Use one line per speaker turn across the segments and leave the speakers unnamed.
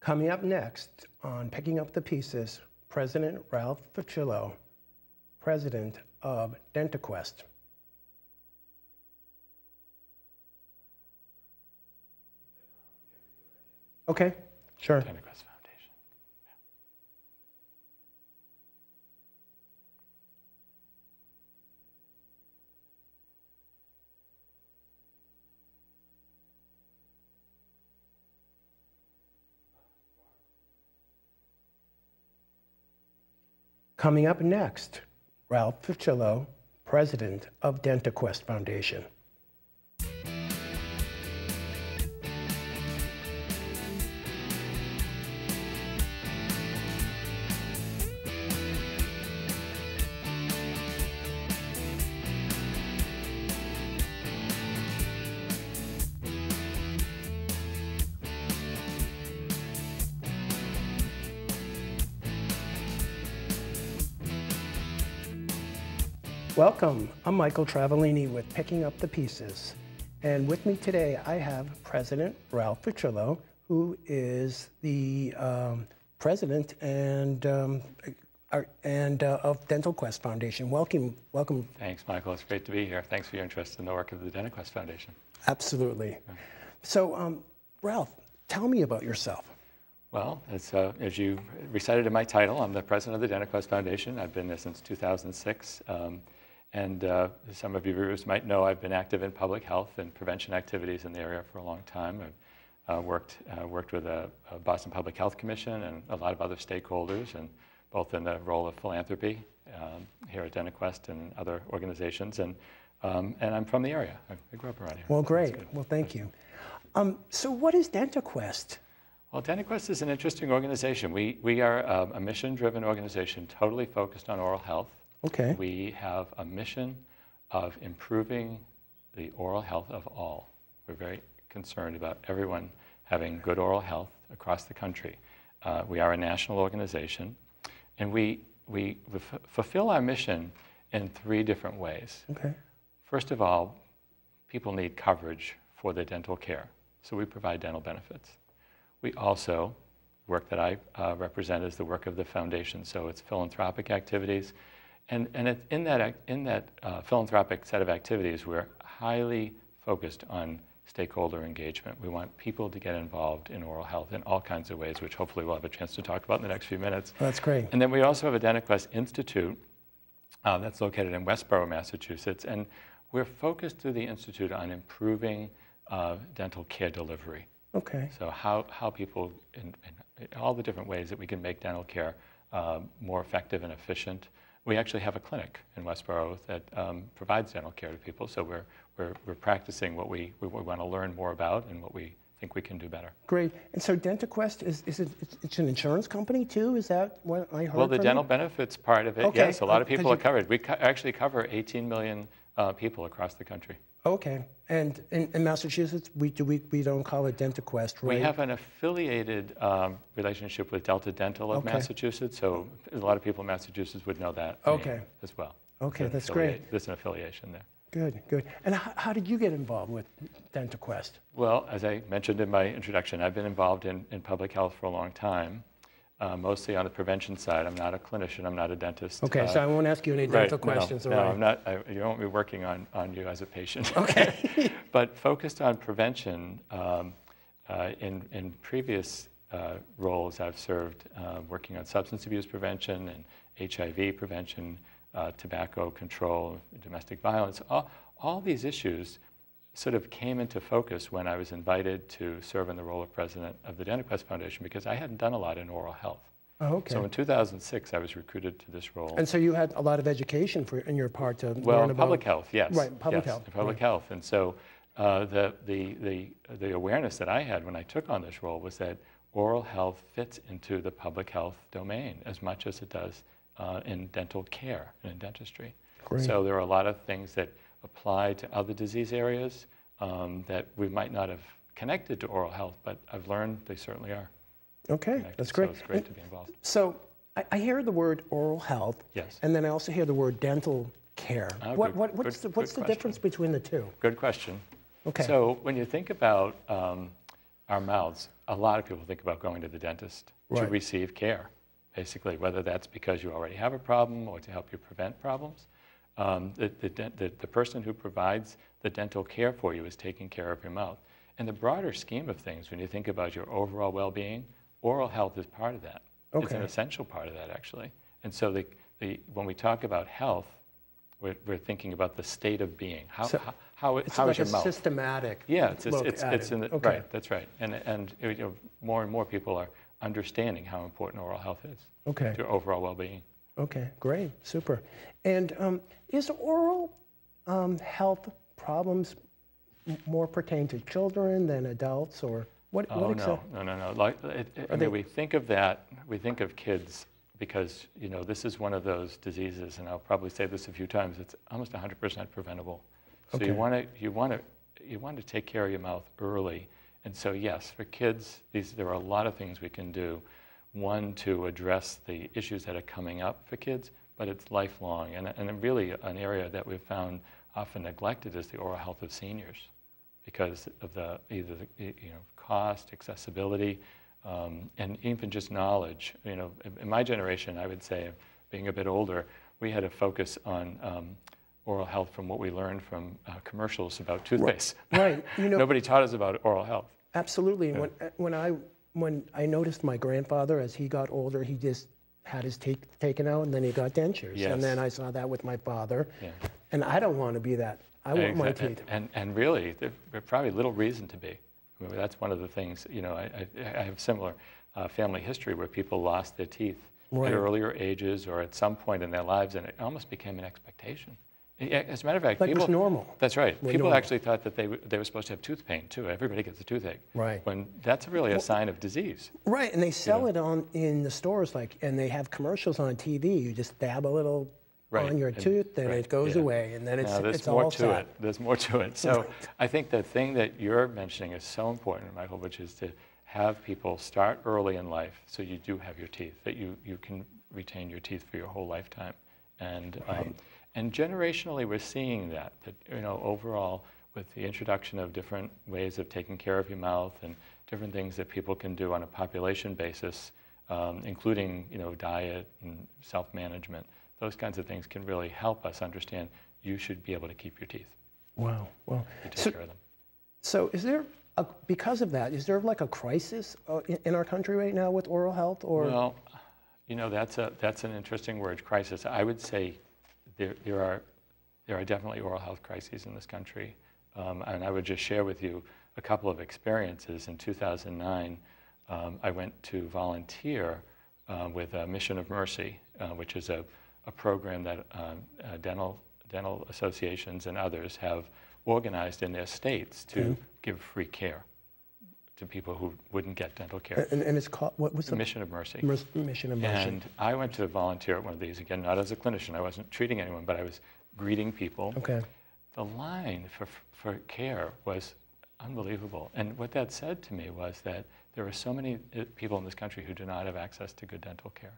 Coming up next on Picking Up the Pieces, President Ralph Fuccillo, president of DentaQuest. Okay, sure.
DentaQuest Foundation. Yeah.
Coming up next, Ralph Fuccillo, president of DentaQuest Foundation. Welcome, I'm Michael Travaglini with Picking Up the Pieces. And with me today, I have President Ralph Fuccillo, who is the president and of DentaQuest Foundation. Welcome.
Thanks, Michael. It's great to be here. Thanks for your interest in the work of the DentaQuest Foundation.
Absolutely. Yeah. So, Ralph, tell me about yourself.
Well, as you recited in my title, I'm the president of the DentaQuest Foundation. I've been there since 2006. And some of your viewers might know I've been active in public health and prevention activities in the area for a long time. I've worked with the Boston Public Health Commission and a lot of other stakeholders, and both in the role of philanthropy here at DentaQuest and other organizations. And I'm from the area. I grew up around here.
Well, great. Well, thank you. So what is DentaQuest?
Well, DentaQuest is an interesting organization. We are a mission-driven organization totally focused on oral health.
Okay.
We have a mission of improving the oral health of all. We're very concerned about everyone having good oral health across the country. We are a national organization, and we fulfill our mission in 3 different ways.
Okay.
First of all, people need coverage for their dental care, so we provide dental benefits. We also, work that I represent is the work of the foundation, so it's philanthropic activities. And in that philanthropic set of activities, we're highly focused on stakeholder engagement. We want people to get involved in oral health in all kinds of ways, which hopefully we'll have a chance to talk about in the next few minutes.
Oh, that's great.
And then we also have a DentaQuest Institute that's located in Westborough, Massachusetts. And we're focused through the Institute on improving dental care delivery.
Okay.
So how people, in all the different ways that we can make dental care more effective and efficient. We actually have a clinic in Westborough that provides dental care to people. So we're practicing what we want to learn more about and what we think we can do better.
Great. And so DentaQuest it's an insurance company too? Is that what I heard?
Well, the dental benefits part of it,
okay.
Yes. A lot of people are covered. We actually cover 18 million people across the country.
Okay. And in Massachusetts, we don't call it DentaQuest, right?
We have an affiliated relationship with Delta Dental of Massachusetts, so a lot of people in Massachusetts would know that as well.
Okay, that's great.
There's an affiliation there.
Good, good. And how did you get involved with DentaQuest?
Well, as I mentioned in my introduction, I've been involved in public health for a long time. Mostly on the prevention side. I'm not a clinician. I'm not a dentist.
Okay, so I won't ask you any dental questions.
No, I'm not. You won't be working on you as a patient.
Okay.
But focused on prevention, in previous roles I've served working on substance abuse prevention and HIV prevention, tobacco control, domestic violence. All these issues sort of came into focus when I was invited to serve in the role of president of the DentaQuest Foundation because I hadn't done a lot in oral health.
Oh, okay.
So in 2006, I was recruited to this role.
And so you had a lot of education in your part to
well,
learn about...
public health, yes.
Right, public health.
Public health. And so the awareness that I had when I took on this role was that oral health fits into the public health domain as much as it does in dental care and in dentistry.
Great.
So there are a lot of things that apply to other disease areas that we might not have connected to oral health, but I've learned they certainly are.
Okay,
connected.
that's great.
So it's great to be involved.
So I hear the word oral health,
yes,
and then I also hear the word dental care. What's the difference between the two?
Good question.
Okay.
So when you think about our mouths, a lot of people think about going to the dentist to
Right.
receive care, basically, whether that's because you already have a problem or to help you prevent problems. The person who provides the dental care for you is taking care of your mouth. In the broader scheme of things, when you think about your overall well-being, oral health is part of that. It's an essential part of that, actually. And so when we talk about health, we're thinking about the state of being. How is your mouth?
It's like a systematic look at
it's
it.
in the,
Okay.
right, that's right. And you know, more and more people are understanding how important oral health is to your overall well-being.
Okay, great, super. And is oral health problems more pertain to children than adults, or what?
Oh, no. Like, I mean, we think of that. We think of kids because, you know, this is one of those diseases, and I'll probably say this a few times. It's almost 100% preventable. So you want to take care of your mouth early. And so yes, for kids, there are a lot of things we can do. One, to address the issues that are coming up for kids, but it's lifelong. And really an area that we've found often neglected is the oral health of seniors, because of either the cost, accessibility, and even just knowledge. You know, in my generation, I would say, being a bit older, we had a focus on oral health from what we learned from commercials about toothpaste.
Right. You know,
nobody taught us about oral health.
Absolutely. Yeah. When I noticed my grandfather, as he got older, he just had his teeth taken out, and then he got dentures.
Yes.
And then I saw that with my father.
Yeah.
And I don't want to be that. I want my teeth.
And really, there's probably little reason to be. I mean, that's one of the things, you know, I have similar family history where people lost their teeth at earlier ages or at some point in their lives, and it almost became an expectation. As a matter of fact,
like people, it was normal.
That's right.
We're
people
normal.
Actually thought that they were supposed to have tooth pain too. Everybody gets a toothache.
Right.
When that's really a sign of disease.
Right, and they sell it in the stores, and they have commercials on TV. You just dab a little on your tooth, and it goes away, and then it's all sad.
There's more to it. So I think the thing that you're mentioning is so important, Michael, which is to have people start early in life so you do have your teeth, that you can retain your teeth for your whole lifetime. And generationally, we're seeing that you know, overall, with the introduction of different ways of taking care of your mouth and different things that people can do on a population basis, including, you know, diet and self-management, those kinds of things can really help us understand you should be able to keep your teeth.
Wow. Well,
you take care of them.
So is there, because of that, is there like a crisis in our country right now with oral health? Or?
Well, you know, that's an interesting word, crisis. I would say there are definitely oral health crises in this country. And I would just share with you a couple of experiences. In 2009, I went to volunteer with Mission of Mercy, which is a program that dental associations and others have organized in their states to give free care to people who wouldn't get dental care.
And it's called, what was the?
Mission of Mercy.
Mission of Mercy.
And I went to volunteer at one of these, again, not as a clinician. I wasn't treating anyone, but I was greeting people.
Okay.
The line for care was unbelievable. And what that said to me was that there are so many people in this country who do not have access to good dental care.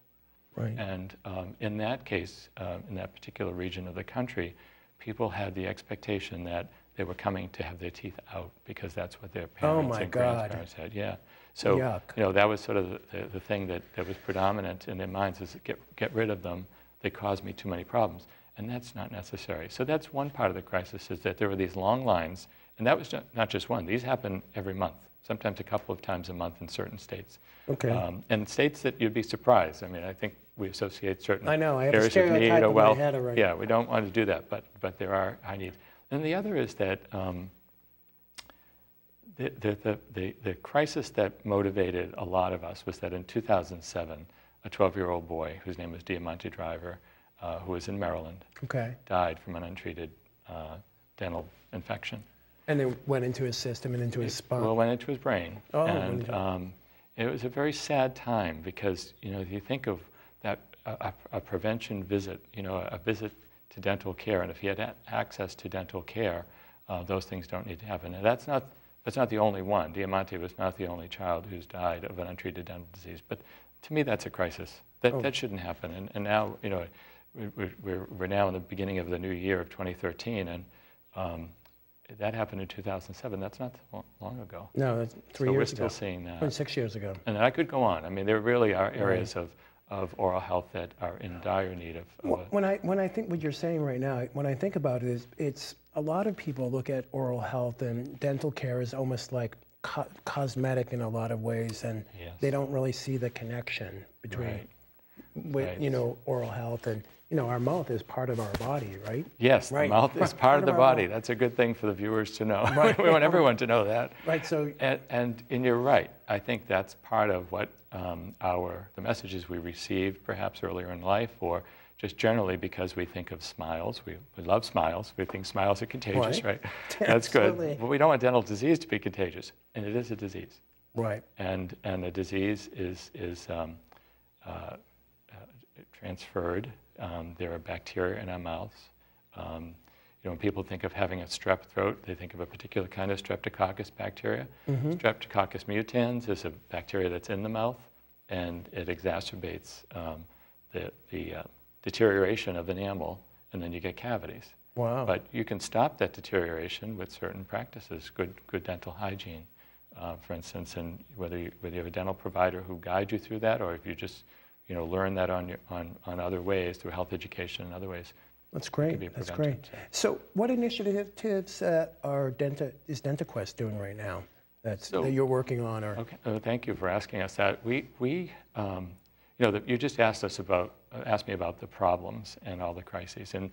Right.
And in that case, in that particular region of the country, people had the expectation that they were coming to have their teeth out because that's what their parents and grandparents had. Yeah. So, you know, that was sort of the thing that was predominant in their minds, is get rid of them. They cause me too many problems. And that's not necessary. So that's one part of the crisis, is that there were these long lines, and that was not just one. These happen every month, sometimes a couple of times a month in certain states.
Okay.
And states that you'd be surprised. I mean, I think we associate certain
I know, I have
areas
a stereotype
of need
in my head already.
Yeah, we don't want to do that, but there are high needs. And the other is that the crisis that motivated a lot of us was that in 2007, a 12-year-old boy whose name was Diamante Driver, who was in Maryland, died from an untreated dental infection. And
it went into his system and into his spine.
Well, it went into his brain. Oh, and it was a very sad time because, you know, if you think of that, a prevention visit, you know, a visit to dental care, and if he had access to dental care, those things don't need to happen. And that's not the only one. Diamante was not the only child who's died of an untreated dental disease. But to me, that's a crisis. That shouldn't happen. And now, you know, we're now in the beginning of the new year of 2013, and that happened in 2007. That's not long ago.
No, that's 3
So
years
we're
ago.
still seeing that.
26 years ago.
And I could go on. I mean, there really are areas of oral health that are in dire need of
When I think what you're saying right now, when I think about it, it's a lot of people look at oral health and dental care as almost like cosmetic in a lot of ways, and they don't really see the connection between, you know, oral health and, you know, our mouth is part of our body, right?
Yes, the mouth is part of the body. That's a good thing for the viewers to know. Right. We want everyone to know that.
Right. So,
and you're right. I think that's part of what the messages we received perhaps earlier in life, or just generally because we think of smiles. We love smiles. We think smiles are contagious, right? That's good. But we don't want dental disease to be contagious, and it is a disease. Right. And a disease is transferred. There are bacteria in our mouths. You know, when people think of having a strep throat, they think of a particular kind of Streptococcus bacteria. Streptococcus mutans is a bacteria that's in the mouth, and it exacerbates the deterioration of enamel, and then you get cavities. Wow. But you can stop that deterioration with certain practices, good dental hygiene, for instance, and whether you have a dental provider who guides you through that, or if you just learn that on other ways through health education and other ways.
That's great. That's great. So, what initiatives is DentaQuest doing right now that you're working on? Or
thank you for asking us that. You just asked me about the problems and all the crises, and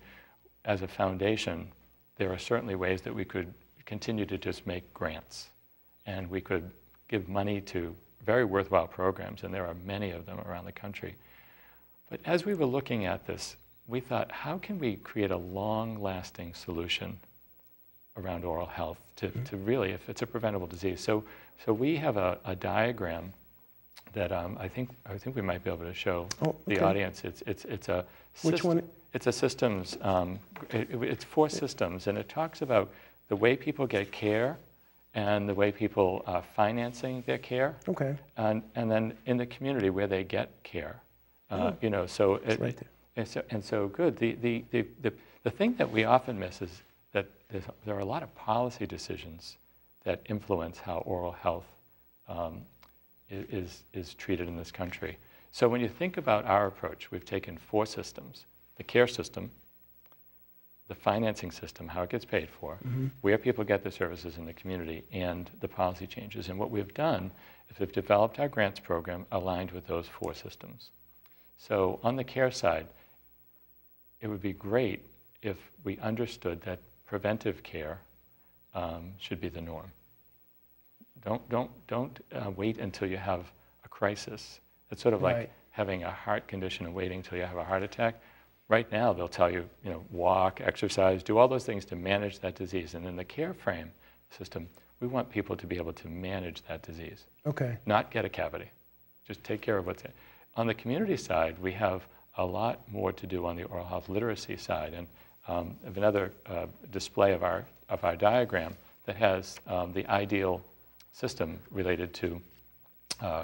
as a foundation, there are certainly ways that we could continue to just make grants, and we could give money to very worthwhile programs, and there are many of them around the country. But as we were looking at this, we thought, how can we create a long-lasting solution around oral health to really, if it's a preventable disease? So we have a diagram that I think we might be able to show the audience. It's a
which one?
It's a systems. It's 4 systems, and it talks about the way people get care, and the way people are financing their care, and then in the community where they get care. You know, so
right
and so good. The thing that we often miss is that there are a lot of policy decisions that influence how oral health is treated in this country. So when you think about our approach, we've taken 4 systems: the care system, the financing system, how it gets paid for, where people get the services in the community, and the policy changes. And what we've done is we've developed our grants program aligned with those 4 systems. So on the care side, it would be great if we understood that preventive care should be the norm. Don't wait until you have a crisis. It's sort of like having a heart condition and waiting until you have a heart attack. Right now, they'll tell you, walk, exercise, do all those things to manage that disease. And in the care frame system, we want people to be able to manage that disease. Not get a cavity. Just take care of what's in. On the community side, we have a lot more to do on the oral health literacy side. And I have another display of our diagram that has the ideal system related to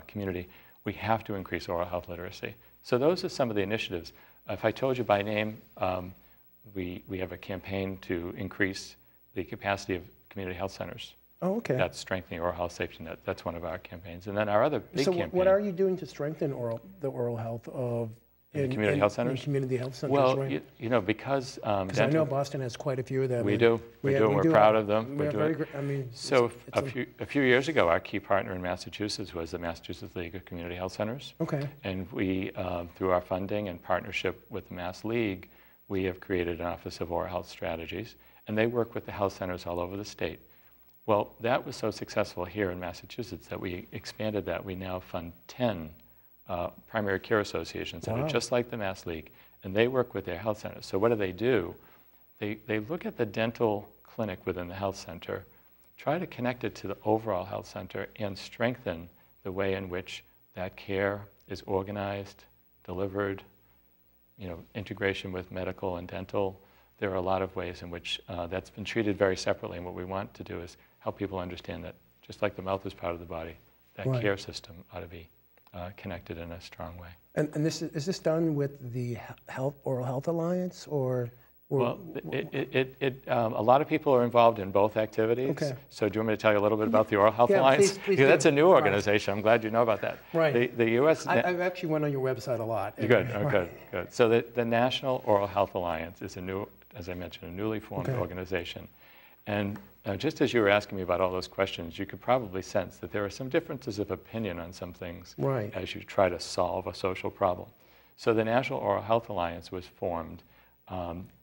community. We have to increase oral health literacy. So those are some of the initiatives. If I told you by name, we have a campaign to increase the capacity of community health centers. That's strengthening oral health safety net. That's one of our campaigns. And then our other big campaign. So what
are you doing to strengthen the oral health of
in community health centers?
In community health centers,
well,
right?
Because
I know Boston has quite a few of them.
We do. We're proud of them.
So
a few years ago, our key partner in Massachusetts was the Massachusetts League of Community Health Centers. And we, through our funding and partnership with the Mass League, we have created an Office of Oral Health Strategies, and they work with the health centers all over the state. Well, that was so successful here in Massachusetts that we expanded that. We now fund 10 primary care associations that are just like the Mass League, and they work with their health centers. So what do? They look at the dental clinic within the health center, try to connect it to the overall health center, and strengthen the way in which that care is organized, delivered, integration with medical and dental. There are a lot of ways in which that's been treated very separately, and what we want to do is help people understand that just like the mouth is part of the body, that care system ought to be connected in a strong way.
And is this done with the Oral Health Alliance, or
Well, a lot of people are involved in both activities.
Okay.
So do you want me to tell you a little bit about the Oral Health Alliance?
Please
That's
do.
a new organization. I'm glad you know about that.
Right.
The U.S.
I actually went on your website a lot.
Good. Oh, good. Good. So the National Oral Health Alliance is a new, as I mentioned, a newly formed organization. And just as you were asking me about all those questions, you could probably sense that there are some differences of opinion on some things as you try to solve a social problem. So the National Oral Health Alliance was formed.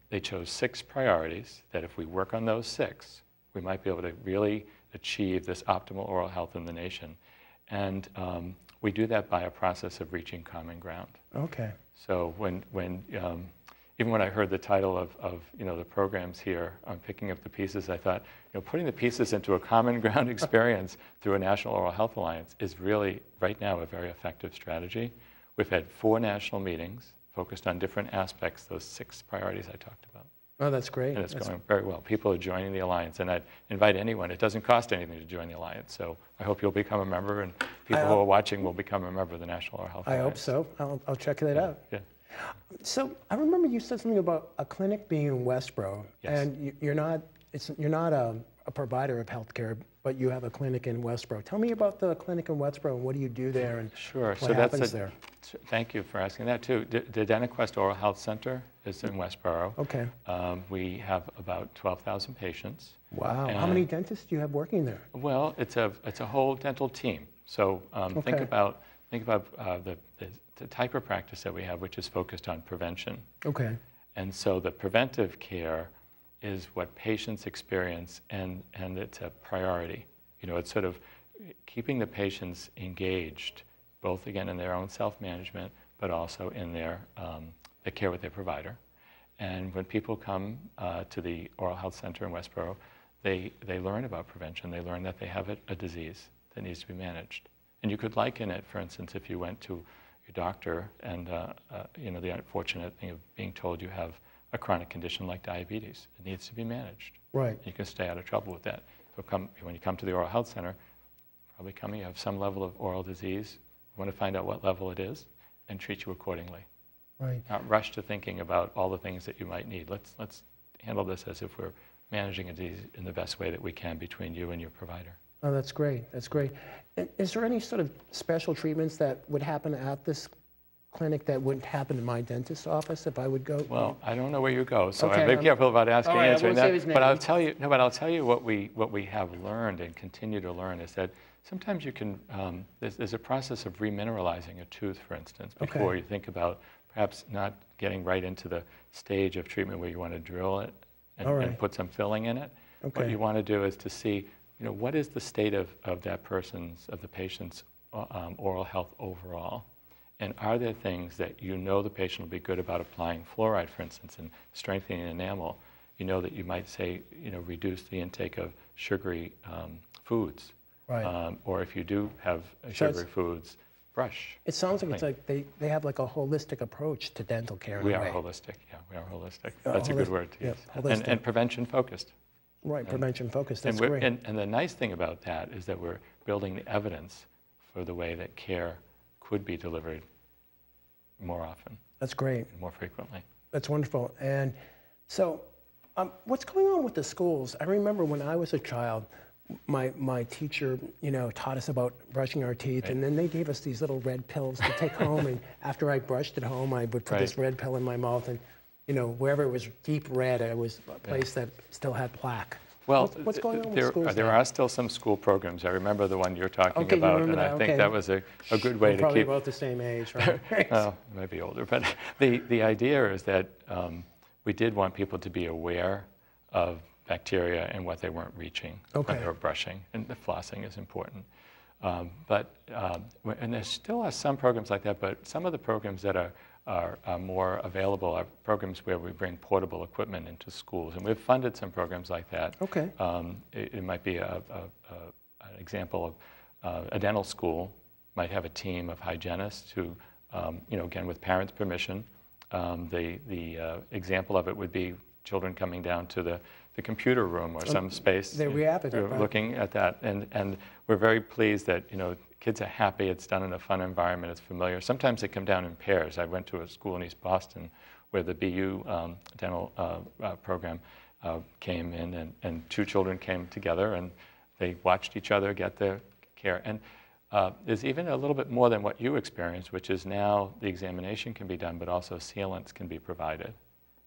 They chose 6 priorities that if we work on those 6, we might be able to really achieve this optimal oral health in the nation. And we do that by a process of reaching common ground.
Okay.
So even when I heard the title of the programs here on picking up the pieces, I thought, putting the pieces into a common ground experience through a National Oral Health Alliance is really, right now, a very effective strategy. We've had 4 national meetings focused on different aspects, those 6 priorities I talked about.
Oh, that's great.
And it's going very well. People are joining the Alliance, and I'd invite anyone. It doesn't cost anything to join the Alliance, so I hope you'll become a member, and people who are watching will become a member of the National Oral Health Alliance.
I hope so. I'll check that out.
Yeah.
So I remember you said something about a clinic being in Westboro, and you're not a provider of healthcare, but you have a clinic in Westboro. Tell me about the clinic in Westboro, and what do you do there, and what happens there?
Thank you for asking that, too. The DentaQuest Oral Health Center is in Westboro.
Okay.
We have about 12,000 patients.
Wow. How many dentists do you have working there?
Well, it's a whole dental team. So think about the type of practice that we have, which is focused on prevention.
Okay.
And so the preventive care is what patients experience, and it's a priority. It's sort of keeping the patients engaged, both, again, in their own self-management, but also in the care with their provider. And when people come to the Oral Health Center in Westboro, they learn about prevention. They learn that they have a disease that needs to be managed. And you could liken it, for instance, if you went to your doctor and the unfortunate thing of being told you have a chronic condition like diabetes. It needs to be managed.
Right.
You can stay out of trouble with that. So when you come to the Oral Health Center, probably you have some level of oral disease. You want to find out what level it is and treat you accordingly.
Right.
Not rush to thinking about all the things that you might need. Let's handle this as if we're managing a disease in the best way that we can between you and your provider.
Oh, that's great. That's great. Is there any sort of special treatments that would happen at this clinic that wouldn't happen in my dentist's office if I would go?
Well, I don't know where you go, so
okay,
I'm be careful about answering that. But
I'll
tell you. No, but I'll tell you what we have learned and continue to learn is that sometimes you can. There's a process of remineralizing a tooth, for instance, before you think about perhaps not getting right into the stage of treatment where you want to drill it and put some filling in it.
Okay.
What you want to do is to see, what is the state of the patient's oral health overall. And are there things that the patient will be good about applying fluoride, for instance, and strengthening enamel? That you might say, reduce the intake of sugary foods.
Right.
Or if you do have sugary foods, brush.
It sounds like it's like they have like a holistic approach to dental care.
We are holistic, yeah, we are holistic. That's a good word to use. And prevention focused.
Right, prevention focused, that's great.
And the nice thing about that is that we're building the evidence for the way that care could be delivered more often.
That's great.
More frequently.
That's wonderful. And so what's going on with the schools? I remember when I was a child, my teacher, taught us about brushing our teeth, and then they gave us these little red pills to take home, and after I brushed at home, I would put this red pill in my mouth, and wherever it was deep red, it was a place that still had plaque.
Well,
what's going on with schools
there are still some school programs. I remember the one you're talking about, and I think that was a good way to keep...
Probably about the same age, right?
Well, maybe older, but the idea is that we did want people to be aware of bacteria and what they weren't reaching when they were brushing, and the flossing is important. And there still are some programs like that, but some of the programs that are more available are programs where we bring portable equipment into schools, and we've funded some programs like that.
Okay.
It might be an example of a dental school might have a team of hygienists who, again, with parents' permission. The example of it would be children coming down to the computer room or some space.
They reacted
looking at that, and we're very pleased that kids are happy, it's done in a fun environment, it's familiar. Sometimes they come down in pairs. I went to a school in East Boston where the BU dental program came in, and 2 children came together, and they watched each other get their care. And there's even a little bit more than what you experienced, which is now the examination can be done, but also sealants can be provided.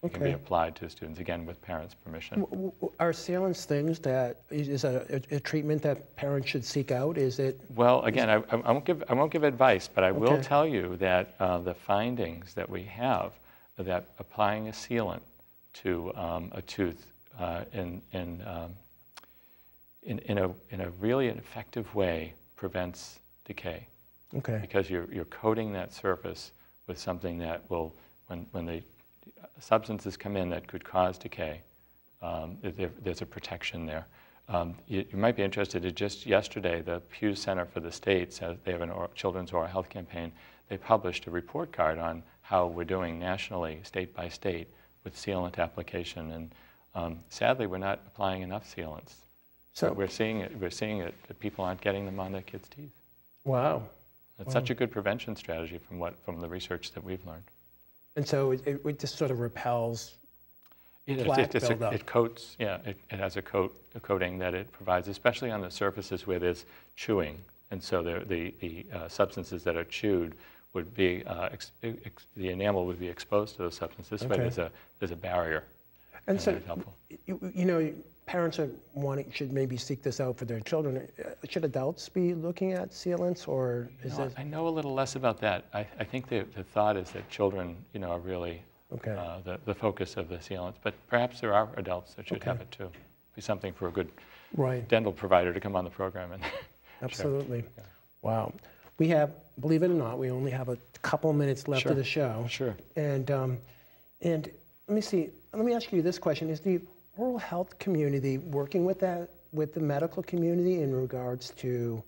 It can be applied to students, again, with parents' permission.
Are sealants things that, is a treatment that parents should seek out? Is it?
Well, again, I won't give advice, but I will tell you that the findings that we have are that applying a sealant to a tooth in a really effective way prevents decay.
Okay.
Because you're coating that surface with something that will, when the substances come in that could cause decay, there's a protection there. You might be interested in just yesterday, the Pew Center for the States, they have a children's oral health campaign. They published a report card on how we're doing nationally, state by state, with sealant application. And sadly, we're not applying enough sealants. So we're seeing it that people aren't getting them on their kids' teeth.
Wow.
It's such a good prevention strategy from the research that we've learned.
And so it just sort of repels plaque buildup.
It coats, yeah, it has a coating that it provides, especially on the surfaces where there's chewing. And so the substances that are chewed would be, the enamel would be exposed to those substances. This way there's a barrier.
And so, you know, parents should maybe seek this out for their children. Should adults be looking at sealants, or is it?
I know a little less about that. I think the thought is that children, are really the focus of the sealants. But perhaps there are adults that should have it too. Be something for a good dental provider to come on the program and.
Absolutely. Yeah. Wow. We have, believe it or not, we only have a couple minutes left of the show.
Sure.
And let me see. Let me ask you this question: is the oral health community working with the medical community in regards to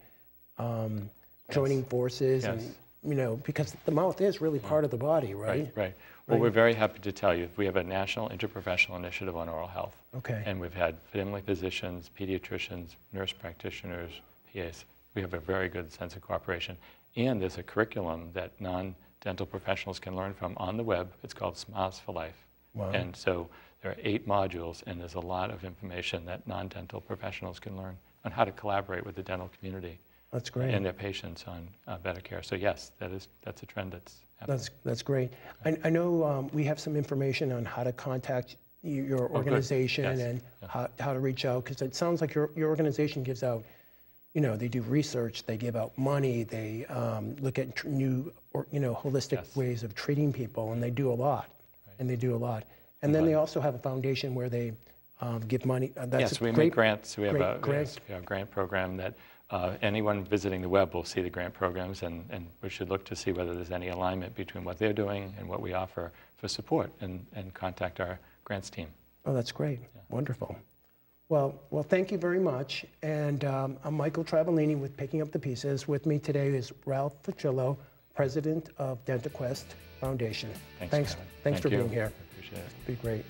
joining forces?
Yes.
And because the mouth is really part of the body, right?
Right. Well, we're very happy to tell you we have a national interprofessional initiative on oral health.
Okay.
And we've had family physicians, pediatricians, nurse practitioners, PAs. We have a very good sense of cooperation. And there's a curriculum that non-dental professionals can learn from on the web. It's called Smiles for Life.
Wow.
And so there are 8 modules, and there's a lot of information that non-dental professionals can learn on how to collaborate with the dental community.
That's great.
And their patients on better care. So yes, that's a trend that's happening.
That's great. I know we have some information on how to contact your organization and how to reach out, because it sounds like your organization gives out, they do research, they give out money, they look at new, holistic ways of treating people, and they do a lot. And they do a lot. And then they also have a foundation where they give money.
Yes, we make grants. We have a grant program that anyone visiting the web will see the grant programs, and we should look to see whether there's any alignment between what they're doing and what we offer for support, and contact our grants team.
Oh, that's great. Yeah. Wonderful. Well, thank you very much. And I'm Michael Travaglini with Picking Up the Pieces. With me today is Ralph Fuccillo, president of DentaQuest Foundation.
Thanks
for being here.
I appreciate it.
It'd be great.